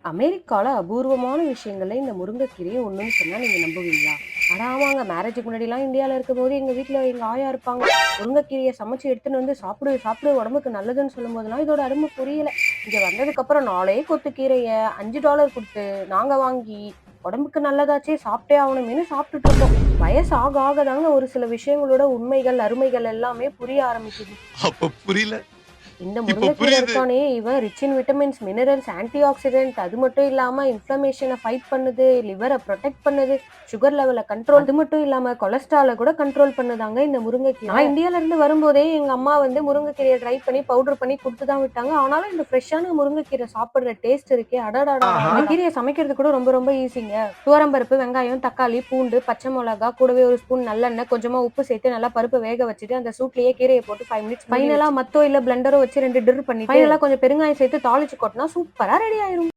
அமெரிக்கால அபூர்வமான விஷயங்கள்ல இந்த முருங்கைக்கீரையும் ஒண்ணுன்னு சொன்னா நீங்க நம்புவீங்களா? அட ஆமாங்க. மேரேஜுக்கு முன்னாடிலாம் இந்தியால இருக்கும்போது எங்க வீட்ல எங்க ஆயா இருப்பாங்க. முருங்கைக்கீரைய சமைச்சு எடுத்துன்னு வந்து சாப்பிடு, சாப்பிடு உடம்புக்கு நல்லதுன்னு சொல்லும்போதெல்லாம் இதோட அருமை புரியல. இங்க வந்ததுக்கப்புறம் 4 கொத்து கீரைய $5 குடுத்து நாங்க வாங்கி, உடம்புக்கு நல்லதாச்சே சாப்பிட்டே ஆகணுமேன்னு சாப்பிட்டுட்டு இருக்கோம். வயசு ஆக ஆக தாங்க ஒரு சில விஷயங்களோட உண்மைகள், அருமைகள் எல்லாமே புரிய ஆரம்பிக்குது. அப்ப புரியல. இந்த இப்ப முருங்கைக்கீரை புரியுது. இருக்கானே, இவன் rich in vitamins, minerals, anti accident அது மட்டும் இல்லாம இன்ஃப்ளமேஷன ஃபைட் பண்ணுது, லிவர புரொடெக்ட் பண்ணுது, சுகர் லெவல கண்ட்ரோல் அது மட்டும் இல்லாம கொலஸ்ட்ரால கூட கண்ட்ரோல் பண்ணுதாங்க இந்த முருங்கைக்கீரை. நான் இந்தியால இருந்து வரும்போதே எங்க அம்மா வந்து முருங்கைக்கீரைய ட்ரை பண்ணி பவுடர் பண்ணி குடுத்து தான் விட்டாங்க. ஆனாலும் இந்த ஃப்ரெஷ்ஷான முருங்கைக்கீரை சாப்பிடுற டேஸ்ட் இருக்கே, அடடடடா! ஆஹா. இந்த கீரைய சமைக்கிறது கூட ரொம்ப ரொம்ப ஈஸிங்க. துவரம்பருப்பு, வெங்காயம், தக்காளி, பூண்டு, பச்சை மொளகா, கூடவே ஒரு ஸ்பூன் நல்லெண்ணெய், கொஞ்சமா உப்பு சேர்த்து நல்லா பருப்ப வேக வச்சுட்டு, அந்த சூட்லயே கீரைய போட்டு 5 மினிட்ஸ் ஃபைனலா மத்தோ இல்ல பிளெண்டரோ வச்சு 2 டிர் பண்ணிட்டு, ஃபைனலா கொஞ்சம் பெருங்காயம் சேர்த்து தாளிச்சு கொட்டுனா சூப்பரா ரெடி ஆயிரும்.